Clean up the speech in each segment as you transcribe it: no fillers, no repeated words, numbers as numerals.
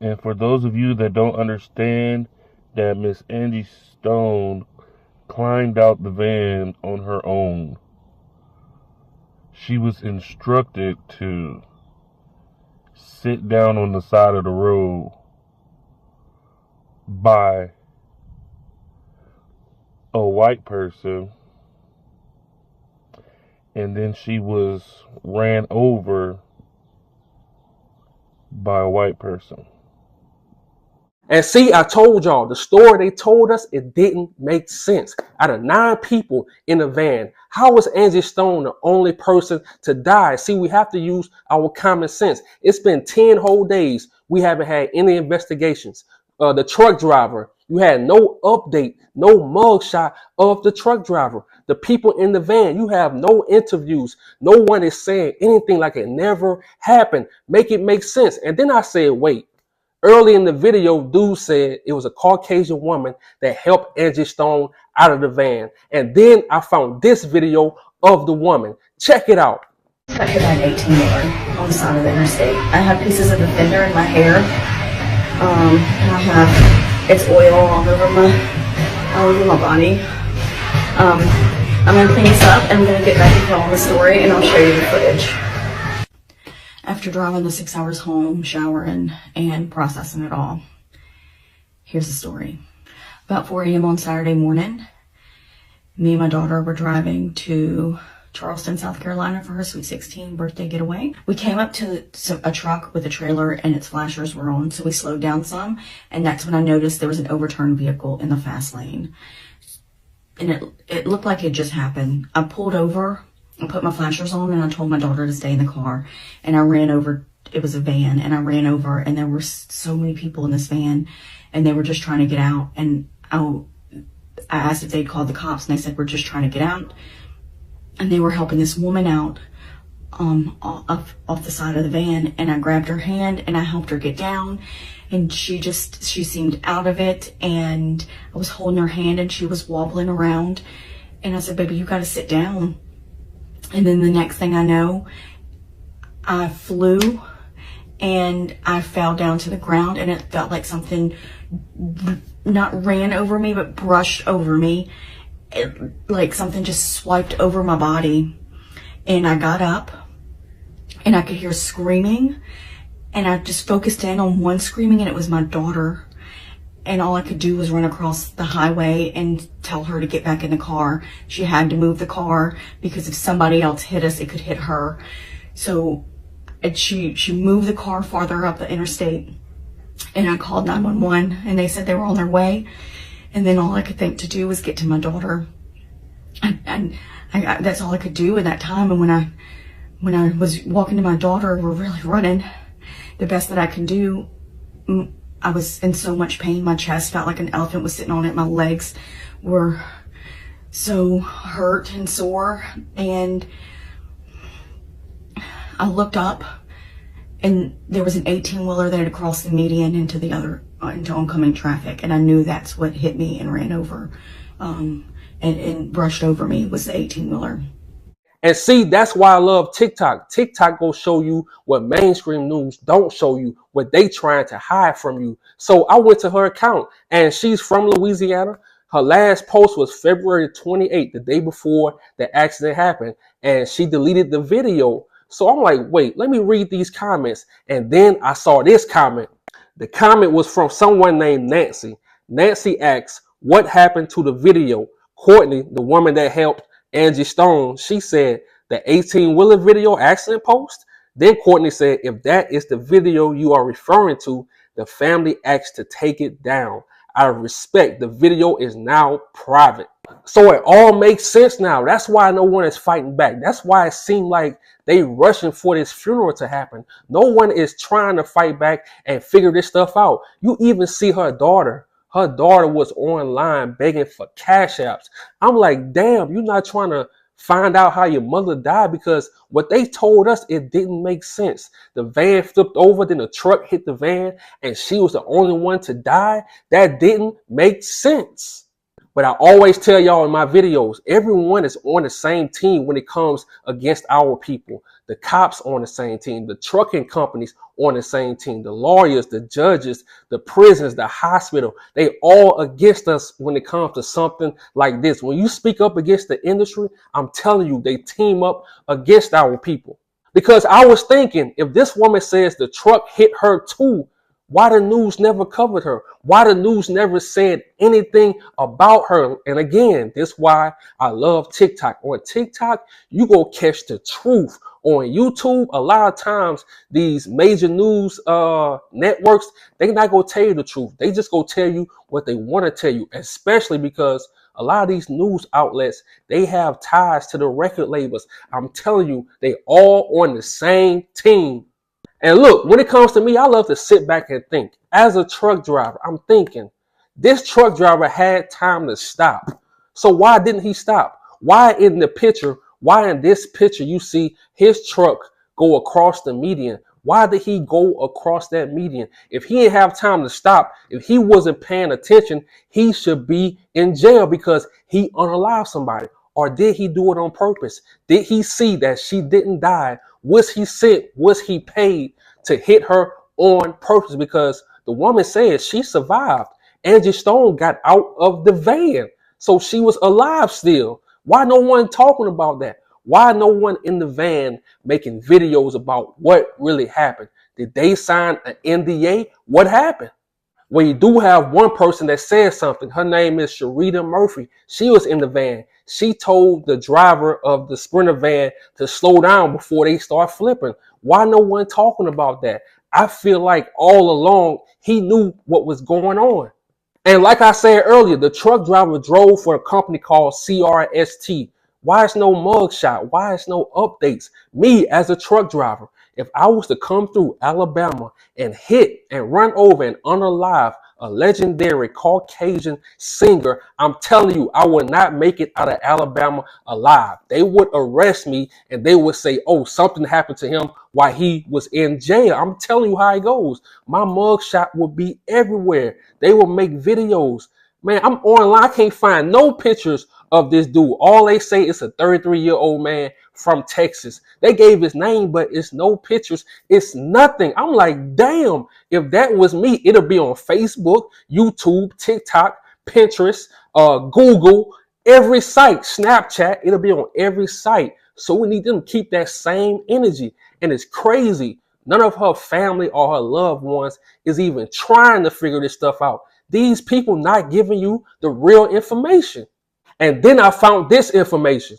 And for those of you that don't understand that Miss Angie Stone climbed out the van on her own, she was instructed to sit down on the side of the road by a white person, and then she was ran over by a white person. And see, I told y'all, the story they told us, it didn't make sense. Out of 9 people in the van, how was Angie Stone the only person to die? See, we have to use our common sense. It's been 10 whole days. We haven't had any investigations. The truck driver, you had no update, no mugshot of the truck driver. The people in the van, you have no interviews. No one is saying anything like it never happened. Make it make sense. And then I said, wait. Early in the video, dude said it was a Caucasian woman that helped Angie Stone out of the van. And then I found this video of the woman. Check it out. Got hit by an 18-wheeler on the side of the interstate. I have pieces of the fender in my hair. And I have, it's oil all over my body. I'm going to clean this up and I'm going to get back and tell the story and I'll show you the footage. After driving the 6 hours home, showering, and processing it all, here's the story. About 4 a.m. on Saturday morning, me and my daughter were driving to Charleston, South Carolina for her Sweet 16 birthday getaway. We came up to a truck with a trailer and its flashers were on, so we slowed down some, and that's when I noticed there was an overturned vehicle in the fast lane. And it looked like it just happened. I pulled over. I put my flashers on and I told my daughter to stay in the car, and I ran over. It was a van, and I ran over, and there were so many people in this van and they were just trying to get out. And I asked if they'd called the cops, and they said, we're just trying to get out. And they were helping this woman out off the side of the van, and I grabbed her hand and I helped her get down, and she seemed out of it, and I was holding her hand and she was wobbling around, and I said, baby, you got to sit down. And then the next thing I know, I flew and I fell down to the ground, and it felt like something not ran over me, but brushed over me. Like something just swiped over my body. And I got up and I could hear screaming, and I just focused in on one screaming, and it was my daughter. And all I could do was run across the highway and tell her to get back in the car. She had to move the car because if somebody else hit us, it could hit her. So she moved the car farther up the interstate, and I called 911, and they said they were on their way. And then all I could think to do was get to my daughter. And that's all I could do in that time. And when I was walking to my daughter, we're really running. The best that I can do, I was in so much pain. My chest felt like an elephant was sitting on it. My legs were so hurt and sore. And I looked up, and there was an 18-wheeler that had crossed the median into oncoming traffic. And I knew that's what hit me and ran over and brushed over me was the 18-wheeler. And see, that's why I love TikTok. TikTok will show you what mainstream news don't show you, what they trying to hide from you. So I went to her account, and she's from Louisiana. Her last post was February 28th, the day before the accident happened, and she deleted the video. So I'm like, wait, let me read these comments. And then I saw this comment. The comment was from someone named Nancy. Nancy asks, what happened to the video? Courtney, the woman that helped Angie Stone, she said, the 18-wheeler video accident post? Then Courtney said, if that is the video you are referring to, the family asked to take it down. Out of respect, the video is now private. So it all makes sense now. That's why no one is fighting back. That's why it seemed like they rushing for this funeral to happen. No one is trying to fight back and figure this stuff out. You even see her daughter. Her daughter was online begging for cash apps. I'm like, damn, you're not trying to find out how your mother died, because what they told us, it didn't make sense. The van flipped over, then the truck hit the van, and she was the only one to die. That didn't make sense. But I always tell y'all in my videos, everyone is on the same team when it comes against our people. The cops on the same team, the trucking companies on the same team, the lawyers, the judges, the prisons, the hospital, they all against us when it comes to something like this. When you speak up against the industry, I'm telling you, they team up against our people. Because I was thinking, if this woman says the truck hit her too, why the news never covered her? Why the news never said anything about her? And again, this is why I love TikTok. On TikTok, you go catch the truth. On YouTube, a lot of times these major news networks, they not gonna tell you the truth. They just go tell you what they want to tell you, especially because a lot of these news outlets, they have ties to the record labels. I'm telling you, they all on the same team. And look, when it comes to me, I love to sit back and think. As a truck driver, I'm thinking, this truck driver had time to stop. So why didn't he stop? Why in this picture, you see his truck go across the median? Why did he go across that median? If he didn't have time to stop, if he wasn't paying attention, he should be in jail because he unalived somebody. Or did he do it on purpose? Did he see that she didn't die? Was he sent? Was he paid to hit her on purpose? Because the woman says she survived. Angie Stone got out of the van. So she was alive still. Why no one talking about that? Why no one in the van making videos about what really happened? Did they sign an NDA? What happened? Well, you do have one person that said something. Her name is Sharita Murphy. She was in the van. She told the driver of the Sprinter van to slow down before they start flipping. Why no one talking about that? I feel like all along he knew what was going on. And like I said earlier, the truck driver drove for a company called CRST. Why is no mugshot? Why is no updates? Me as a truck driver, if I was to come through Alabama and hit and run over and unalive a legendary Caucasian singer, I'm telling you, I would not make it out of Alabama alive. They would arrest me and they would say, oh, something happened to him while he was in jail. I'm telling you how it goes. My mugshot would be everywhere. They will make videos. Man, I'm online. I can't find no pictures of this dude. All they say is a 33-year-old man from Texas. They gave his name, but it's no pictures. It's nothing. I'm like, damn, if that was me, it'll be on Facebook, YouTube, TikTok, Pinterest, Google, every site, Snapchat. It'll be on every site. So we need them to keep that same energy. And it's crazy. None of her family or her loved ones is even trying to figure this stuff out. These people not giving you the real information. And then I found this information.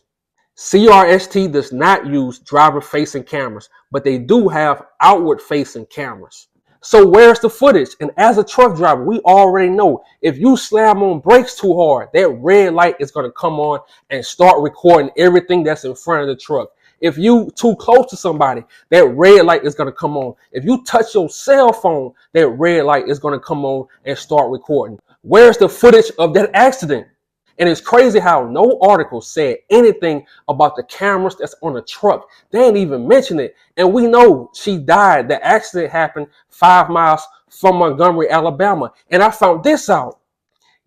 CRST does not use driver-facing cameras, but they do have outward-facing cameras. So where's the footage? And as a truck driver, we already know if you slam on brakes too hard, that red light is going to come on and start recording everything that's in front of the truck. If you too close to somebody, that red light is going to come on. If you touch your cell phone, that red light is going to come on and start recording. Where's the footage of that accident? And it's crazy how no article said anything about the cameras that's on the truck. They didn't even mention it. And we know she died. The accident happened 5 miles from Montgomery, Alabama. And I found this out.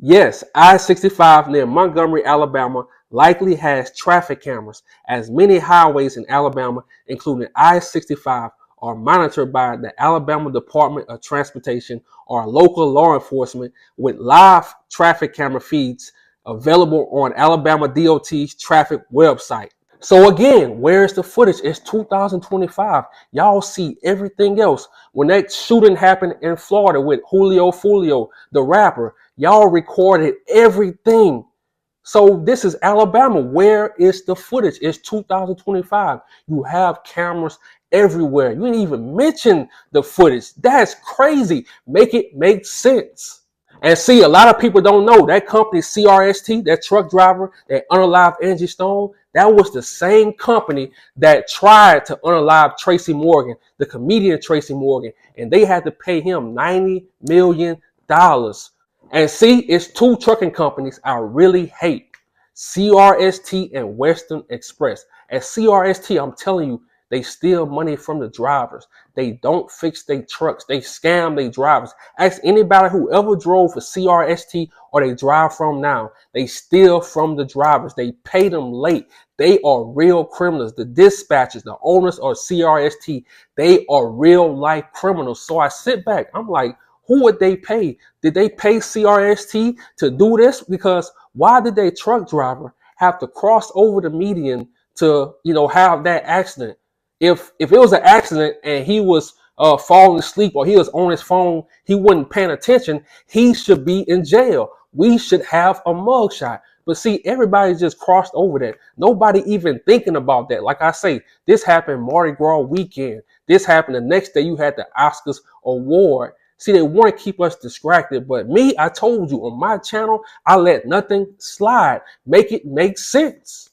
Yes, I-65 near Montgomery, Alabama likely has traffic cameras, as many highways in Alabama, including I-65, are monitored by the Alabama Department of Transportation or local law enforcement with live traffic camera feeds available on Alabama DOT's traffic website. So again, where's the footage? It's 2025. Y'all see everything else. When that shooting happened in Florida with Julio Fulio, the rapper, y'all recorded everything. So this is Alabama. Where is the footage? It's 2025. You have cameras everywhere. You didn't even mention the footage. That's crazy. Make it make sense. And see, a lot of people don't know that company CRST, that truck driver, that unalived Angie Stone, that was the same company that tried to unalive Tracy Morgan, the comedian Tracy Morgan, and they had to pay him $90 million. And see, it's two trucking companies I really hate, CRST and Western Express. At CRST, I'm telling you, They steal money from the drivers. They don't fix their trucks. They scam their drivers. Ask anybody who ever drove for CRST or they drive from now. They steal from the drivers. They pay them late. They are real criminals. The dispatchers, the owners of CRST, they are real life criminals. So I sit back. I'm like, who would they pay? Did they pay CRST to do this? Because why did their truck driver have to cross over the median to, have that accident? If it was an accident and he was falling asleep or he was on his phone, he wasn't paying attention, he should be in jail. We should have a mugshot. But see, everybody just crossed over that. Nobody even thinking about that. Like I say, this happened Mardi Gras weekend. This happened the next day you had the Oscars award. See, they want to keep us distracted. But me, I told you on my channel, I let nothing slide. Make it make sense.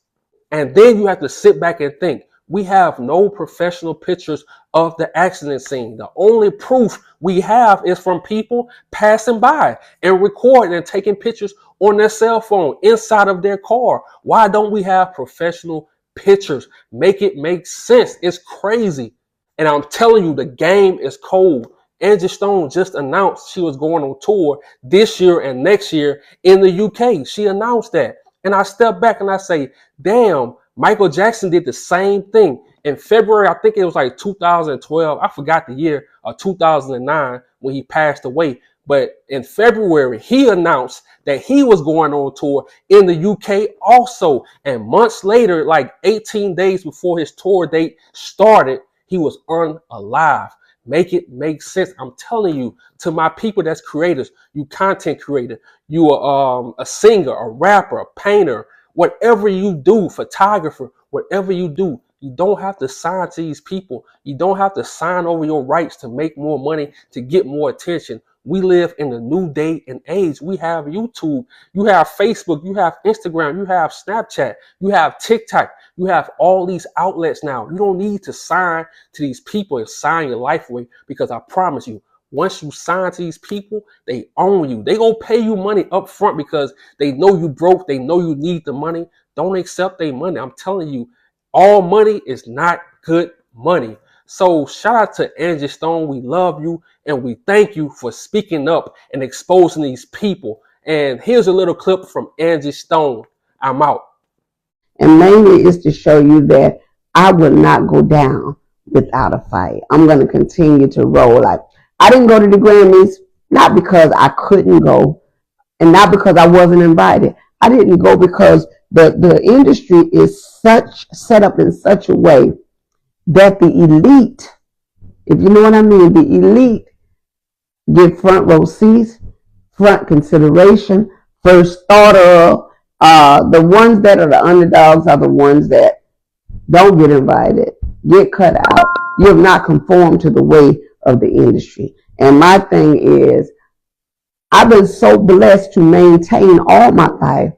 And then you have to sit back and think. We have no professional pictures of the accident scene. The only proof we have is from people passing by and recording and taking pictures on their cell phone inside of their car. Why don't we have professional pictures? Make it make sense. It's crazy. And I'm telling you, the game is cold. Angie Stone just announced she was going on tour this year and next year in the UK. She announced that. And I step back and I say, damn, Michael Jackson did the same thing in February. I think it was like 2012. I forgot the year, or 2009 when he passed away. But in February, he announced that he was going on tour in the UK also. And months later, like 18 days before his tour date started, he was unalive. Make it make sense. I'm telling you, to my people that's creators, you content creator, you are a singer, a rapper, a painter, whatever you do, photographer, whatever you do, you don't have to sign to these people. You don't have to sign over your rights to make more money, to get more attention. We live in a new day and age. We have YouTube, you have Facebook, you have Instagram, you have Snapchat, you have TikTok, you have all these outlets now. You don't need to sign to these people and sign your life away, because I promise you, once you sign to these people, they own you. They gonna pay you money up front because they know you broke. They know you need the money. Don't accept their money. I'm telling you, all money is not good money. So shout out to Angie Stone. We love you and we thank you for speaking up and exposing these people. And here's a little clip from Angie Stone. I'm out. And mainly is to show you that I will not go down without a fight. I'm going to continue to roll. Like, I didn't go to the Grammys, not because I couldn't go and not because I wasn't invited. I didn't go because the industry is set up in such a way that the elite, if you know what I mean, the elite get front row seats, front consideration, first thought of. The ones that are the underdogs are the ones that don't get invited, get cut out. You have not conformed to the way of the industry. And my thing is, I've been so blessed to maintain all my life.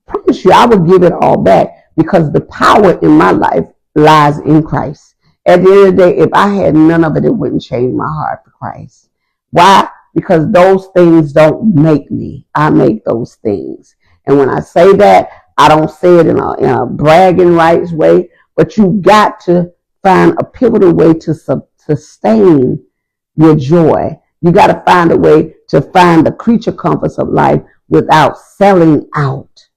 I promise you, I will give it all back because the power in my life lies in Christ. At the end of the day, if I had none of it, it wouldn't change my heart for Christ. Why? Because those things don't make me. I make those things. And when I say that, I don't say it in a bragging rights way, but you got to find a pivotal way to sustain your joy. You got to find a way to find the creature comforts of life without selling out.